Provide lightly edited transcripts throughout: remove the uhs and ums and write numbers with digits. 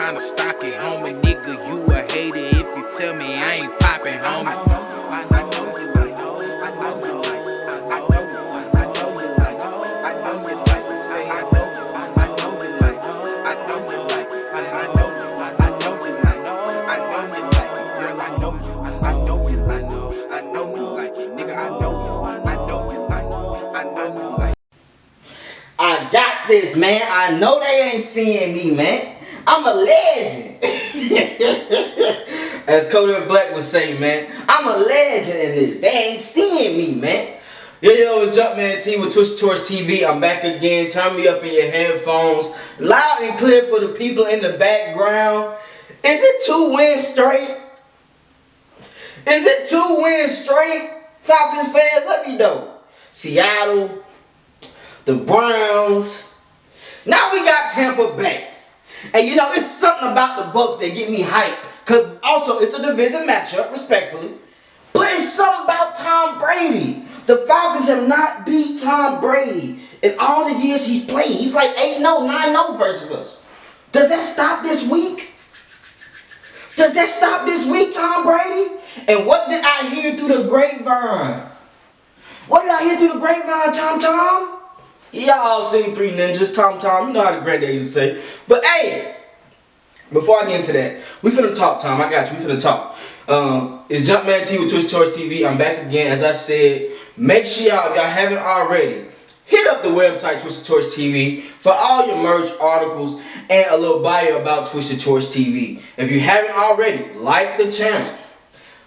tryna stock it, homie. Nigga, you a hater if you tell me I ain't popping, homie. I got this, man. I know they ain't seeing me, man. I'm a legend. As Kodak Black would say, man, I'm a legend in this. They ain't seeing me, man. Yo, it's Jumpman T with Twitch Torch TV. I'm back again. Turn me up in your headphones. Loud and clear for the people in the background. Is it 2 wins straight? Is it 2 wins straight? Falcons fans, let me know. Seattle, the Browns. Now we got Tampa Bay. And you know, it's something about the Bucs that get me hyped. Because also, it's a division matchup, respectfully. But it's something about Tom Brady. The Falcons have not beat Tom Brady in all the years he's played. He's like 8-0, 9-0 versus us. Does that stop this week? Does that stop this week, Tom Brady? And what did I hear through the grapevine? What did I hear through the grapevine, Tom? Y'all all seen Three Ninjas, Tom, you know how the granddad used to say. But hey, before I get into that, we finna talk, Tom. I got you, we finna talk. It's Jumpman T with Twitch Torch TV. I'm back again, as I said. Make sure y'all, if y'all haven't already, hit up the website Twitch Torch TV for all your merch, articles, and a little bio about Twitch Torch TV. If you haven't already, like the channel,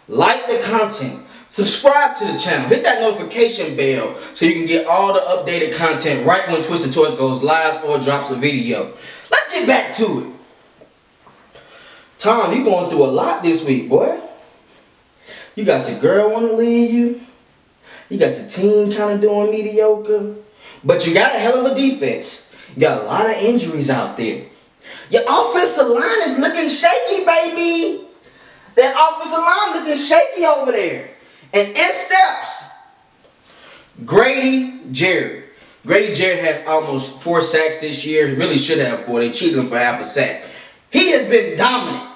like the content, subscribe to the channel, hit that notification bell so you can get all the updated content right when Twisted Torch goes live or drops a video. Let's get back to it. Tom, you going through a lot this week, boy. You got your girl want to leave you. You got your team kind of doing mediocre. But you got a hell of a defense. You got a lot of injuries out there. Your offensive line is looking shaky, baby. That offensive line looking shaky over there. And in steps Grady Jarrett. Grady Jarrett has almost 4 sacks this year. He really should have 4. They cheated him for half a sack. He has been dominant.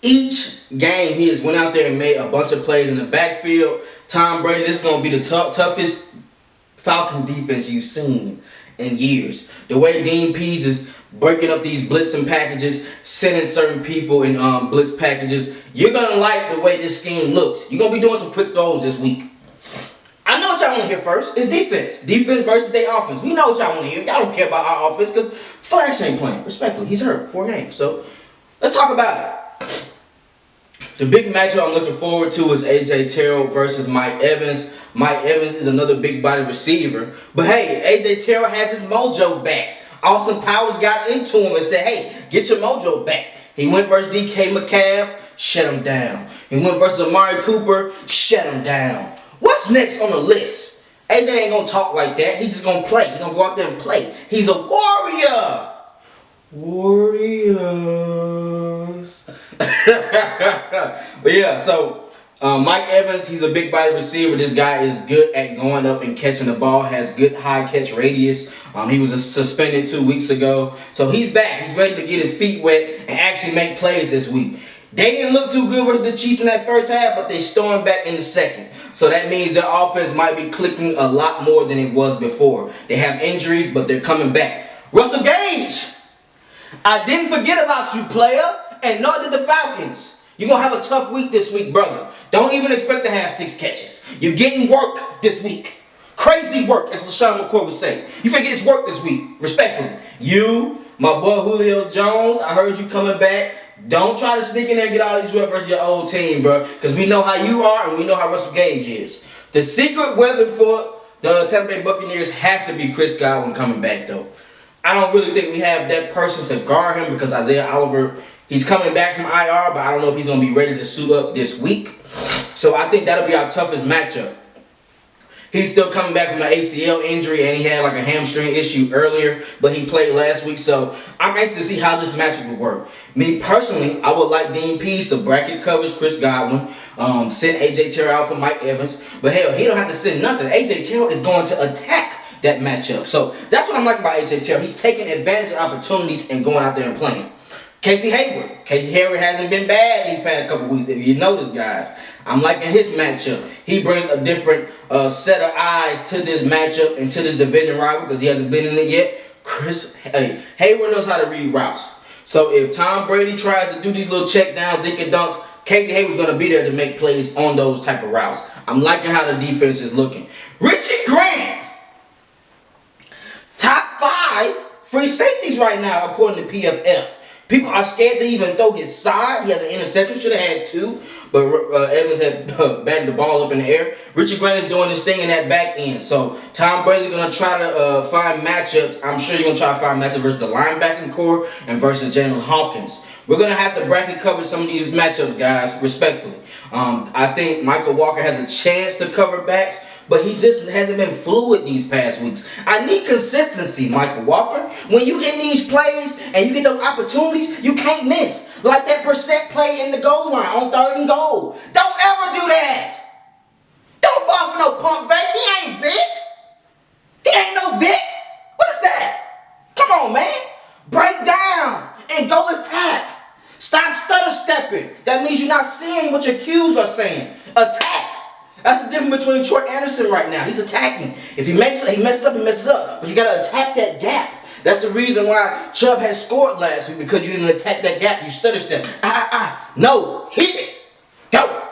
Each game he has went out there and made a bunch of plays in the backfield. Tom Brady, this is going to be the toughest Falcons defense you've seen in years. The way Dean Pease is breaking up these blitzing packages, sending certain people in blitz packages, you're going to like the way this scheme looks. You're going to be doing some quick throws this week. I know what y'all want to hear first. It's defense. Defense versus their offense. We know what y'all want to hear. Y'all don't care about our offense because Flash ain't playing. Respectfully, he's hurt 4 games. So let's talk about it. The big matchup I'm looking forward to is AJ Terrell versus Mike Evans. Mike Evans is another big body receiver. But hey, AJ Terrell has his mojo back. Austin Powers got into him and said, hey, get your mojo back. He went versus DK Metcalf, shut him down. He went versus Amari Cooper, shut him down. What's next on the list? AJ ain't going to talk like that. He's just going to play. He's going to go out there and play. He's a warrior. Warriors. But yeah, so Mike Evans, he's a big body receiver. This guy is good at going up and catching the ball, has good high catch radius. He was suspended 2 weeks ago. So he's back. He's ready to get his feet wet and actually make plays this week. They didn't look too good versus the Chiefs in that first half, but they stormed back in the second. So that means their offense might be clicking a lot more than it was before. They have injuries, but they're coming back. Russell Gage, I didn't forget about you, player, and nor did the Falcons. You're going to have a tough week this week, brother. Don't even expect to have 6 catches. You're getting work this week. Crazy work, as LaShawn McCoy would say. You finna get his work this week, respectfully. You, my boy Julio Jones, I heard you coming back. Don't try to sneak in there and get all these reps versus your old team, bro. Because we know how you are and we know how Russell Gage is. The secret weapon for the Tampa Bay Buccaneers has to be Chris Godwin coming back, though. I don't really think we have that person to guard him because Isaiah Oliver, he's coming back from IR, but I don't know if he's going to be ready to suit up this week. So I think that'll be our toughest matchup. He's still coming back from an ACL injury, and he had like a hamstring issue earlier, but he played last week. So I'm anxious to see how this matchup will work. Me personally, I would like Dean Pease to bracket coverage Chris Godwin, send AJ Terrell out for Mike Evans. But hell, he don't have to send nothing. AJ Terrell is going to attack that matchup. So that's what I'm liking about HHL. He's taking advantage of opportunities and going out there and playing. Casey Hayward hasn't been bad these past couple weeks. If you notice, guys, I'm liking his matchup. He brings a different set of eyes to this matchup and to this division rival because he hasn't been in it yet. Hayward knows how to read routes. So if Tom Brady tries to do these little check downs, dink and dunks, Casey Hayward's going to be there to make plays on those type of routes. I'm liking how the defense is looking. Richie Grant, top 5 free safeties right now according to PFF. People are scared to even throw his side. He has an interception. Should have had 2. But Evans had backed the ball up in the air. Richie Grant is doing this thing in that back end. So Tom Brady's going to try to find matchups. I'm sure you're going to try to find matchups versus the linebacking core and versus Jalen Hawkins. We're going to have to bracket cover some of these matchups, guys, respectfully. I think Michael Walker has a chance to cover backs, but he just hasn't been fluid these past weeks. I need consistency, Michael Walker. When you in these plays and you get those opportunities, you can't miss. Like that percent play in the goal line on 3rd and goal. Don't ever do that. Don't fall for no pump fake. He ain't Vic. He ain't no Vic. What is that? Come on, man. Break down and go attack. Stop stutter stepping. That means you're not seeing what your cues are saying. Attack. That's the difference between Troy Anderson right now. He's attacking. If he messes up, he messes up. But you got to attack that gap. That's the reason why Chubb has scored last week, because you didn't attack that gap. You stutter step. No, hit it. Go.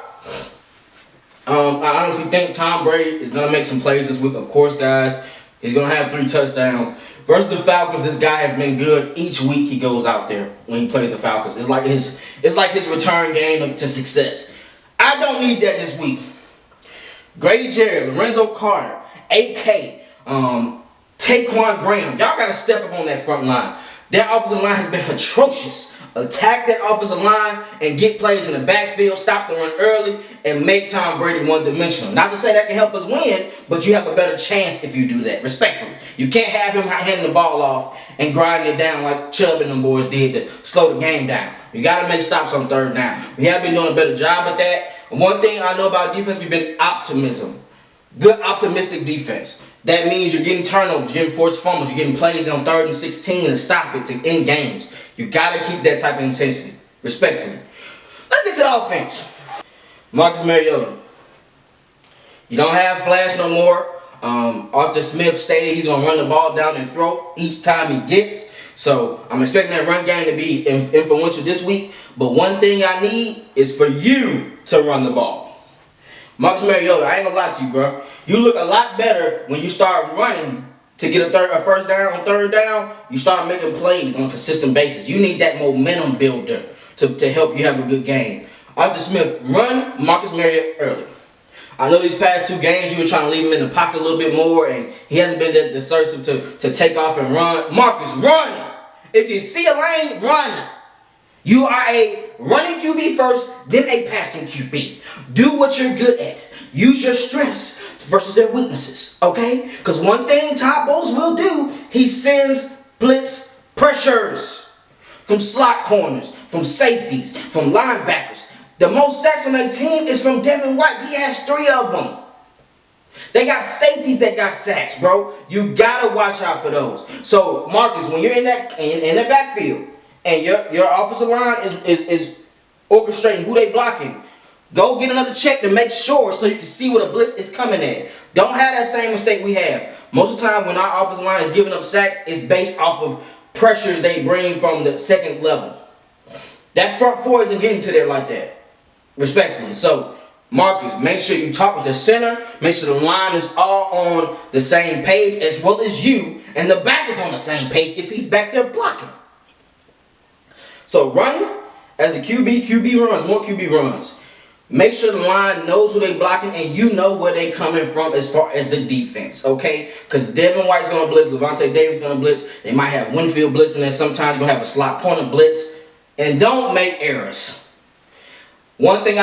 I honestly think Tom Brady is going to make some plays this week. Of course, guys, he's going to have 3 touchdowns. Versus the Falcons, this guy has been good. Each week he goes out there when he plays the Falcons. It's like his return game to success. I don't need that this week. Grady Jarrett, Lorenzo Carter, AK, Taquan Graham. Y'all got to step up on that front line. That offensive line has been atrocious. Attack that offensive line and get plays in the backfield, stop the run early, and make Tom Brady one-dimensional. Not to say that can help us win, but you have a better chance if you do that, respectfully. You can't have him handing the ball off and grinding it down like Chubb and them boys did to slow the game down. You got to make stops on 3rd down. We have been doing a better job at that. One thing I know about defense, we've been optimism. Good optimistic defense. That means you're getting turnovers, you're getting forced fumbles, you're getting plays on 3rd and 16 to stop it to end games. You got to keep that type of intensity, respectfully. Let's get to the offense. Marcus Mariota. You don't have Flash no more. Arthur Smith stated he's going to run the ball down and throat each time he gets. So I'm expecting that run game to be influential this week. But one thing I need is for you to run the ball. Marcus Mariota, I ain't going to lie to you, bro. You look a lot better when you start running to get a first down on 3rd down. You start making plays on a consistent basis. You need that momentum builder to help you have a good game. Arthur Smith, run Marcus Mariota early. I know these past 2 games you were trying to leave him in the pocket a little bit more, and he hasn't been that decisive to take off and run. Marcus, run! If you see a lane, run! You are a running QB first, then a passing QB. Do what you're good at. Use your strengths versus their weaknesses, okay? Because one thing Todd Bowles will do, he sends blitz pressures from slot corners, from safeties, from linebackers. The most sacks on their team is from Devin White. He has 3 of them. They got safeties that got sacks, bro. You gotta watch out for those. So Marcus, when you're in that backfield and your offensive line is orchestrating who they blocking, go get another check to make sure so you can see where the blitz is coming at. Don't have that same mistake we have. Most of the time when our offensive line is giving up sacks, it's based off of pressures they bring from the 2nd level. That front 4 isn't getting to there like that, respectfully. So Marcus, make sure you talk with the center. Make sure the line is all on the same page as well as you. And the back is on the same page if he's back there blocking. So run as a QB runs, more QB runs. Make sure the line knows who they blocking and you know where they coming from as far as the defense, okay? Because Devin White's going to blitz, Levante Davis going to blitz. They might have Winfield blitz, and then sometimes you're going to have a slot corner blitz. And don't make errors. One thing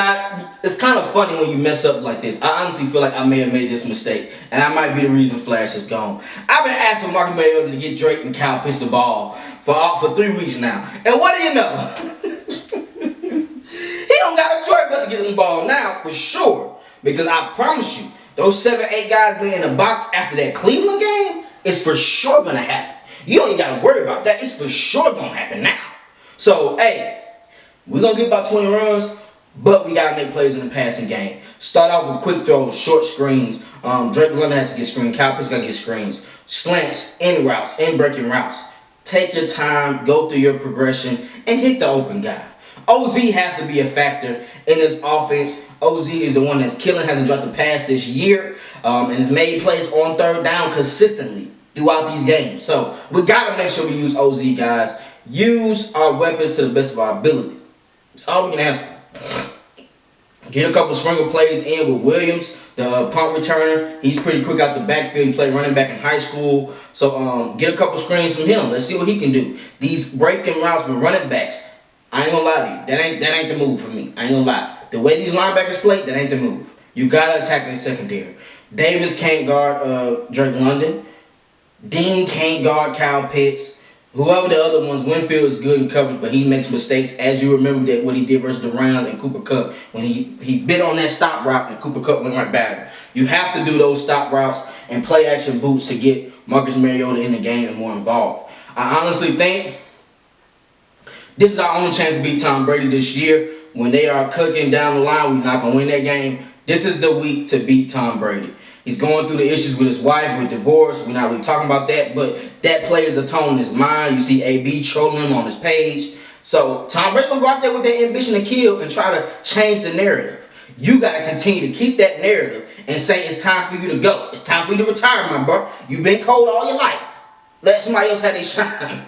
it's kind of funny when you mess up like this. I honestly feel like I may have made this mistake, and I might be the reason Flash is gone. I've been asking Marcus Mariota to get Drake and Cal pitch the ball for 3 weeks now. And what do you know? He don't got a choice but to get him the ball now, for sure. Because I promise you, those 7-8 guys being in the box after that Cleveland game, it's for sure gonna happen. You don't even gotta worry about that. It's for sure gonna happen now. So, hey, we're gonna get about 20 runs, but we gotta make plays in the passing game. Start off with quick throws, short screens. Drake London has to get screened. Cal Pitts gotta get screens. Slants, in routes, in breaking routes. Take your time, go through your progression, and hit the open guy. OZ has to be a factor in this offense. OZ is the one that's killing, hasn't dropped a pass this year, and has made plays on third down consistently throughout these games. So we gotta make sure we use OZ, guys. Use our weapons to the best of our ability. That's all we can ask for. Get a couple sprinkle plays in with Williams, the punt returner. He's pretty quick out the backfield. He played running back in high school. So get a couple screens from him. Let's see what he can do. These breaking routes with running backs, I ain't gonna lie to you. That ain't the move for me. I ain't gonna lie. The way these linebackers play, that ain't the move. You gotta attack their secondary. Davis can't guard Drake London. Dean can't guard Kyle Pitts. Whoever the other ones, Winfield is good in coverage, but he makes mistakes. As you remember that what he did versus the Round and Cooper Kupp when he bit on that stop route and Cooper Kupp went right back. You have to do those stop routes and play action boots to get Marcus Mariota in the game and more involved. I honestly think this is our only chance to beat Tom Brady this year. When they are cooking down the line, we're not gonna win that game. This is the week to beat Tom Brady. He's going through the issues with his wife, with divorce. We're not really talking about that, but that plays a tone in his mind. You see AB trolling him on his page. So Tom Brady's going to go out there with that ambition to kill and try to change the narrative. You got to continue to keep that narrative and say it's time for you to go. It's time for you to retire, my bro. You've been cold all your life. Let somebody else have their shine.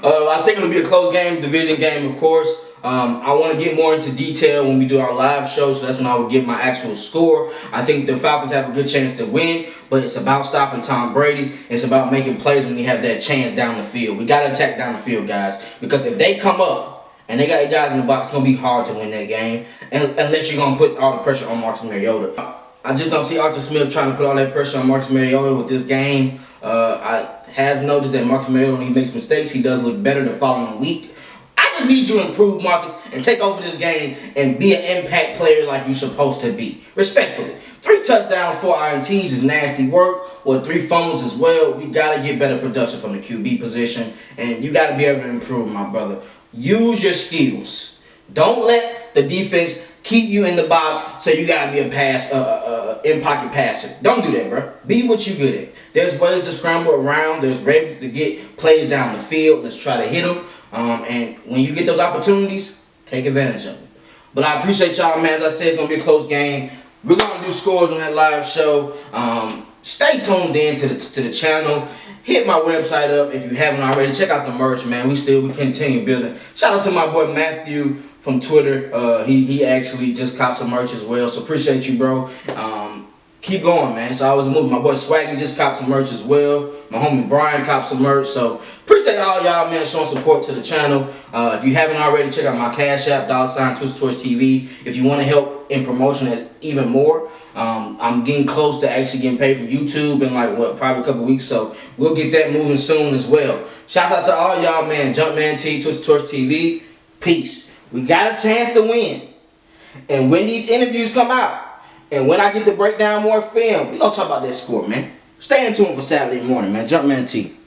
I think it'll be a close game, division game, of course. I want to get more into detail when we do our live show, so that's when I will give my actual score. I think the Falcons have a good chance to win, but it's about stopping Tom Brady. It's about making plays when we have that chance down the field. We got to attack down the field, guys, because if they come up and they got 8 guys in the box, it's going to be hard to win that game unless you're going to put all the pressure on Marcus Mariota. I just don't see Arthur Smith trying to put all that pressure on Marcus Mariota with this game. I have noticed that Marcus Mariota, when he makes mistakes, he does look better the following week. I just need you to improve, Marcus, and take over this game and be an impact player like you're supposed to be. Respectfully. 3 touchdowns, 4 INTs is nasty work, or 3 fumbles as well. We got to get better production from the QB position, and you got to be able to improve, my brother. Use your skills. Don't let the defense keep you in the box so you got to be a in-pocket passer. Don't do that, bro. Be what you good at. There's ways to scramble around. There's ways to get plays down the field. Let's try to hit them. And when you get those opportunities, take advantage of them. But I appreciate y'all, man. As I said, it's going to be a close game. We're going to do scores on that live show. Stay tuned in to the channel. Hit my website up if you haven't already. Check out the merch, man. We continue building. Shout out to my boy Matthew from Twitter. He actually just copped some merch as well. So appreciate you, bro. Keep going, man. It's always a movie. My boy Swaggy just copped some merch as well. My homie Brian copped some merch. So appreciate all y'all, man, showing support to the channel. If you haven't already, check out my Cash App, $TwistTorch TV. If you want to help in promotion as even more, I'm getting close to actually getting paid from YouTube in probably a couple weeks. So we'll get that moving soon as well. Shout out to all y'all, man. Jumpman T, TwistTorch TV. Peace. We got a chance to win. And when these interviews come out, and when I get to break down more film, we're going to talk about that score, man. Stay in tune for Saturday morning, man. Jumpman T.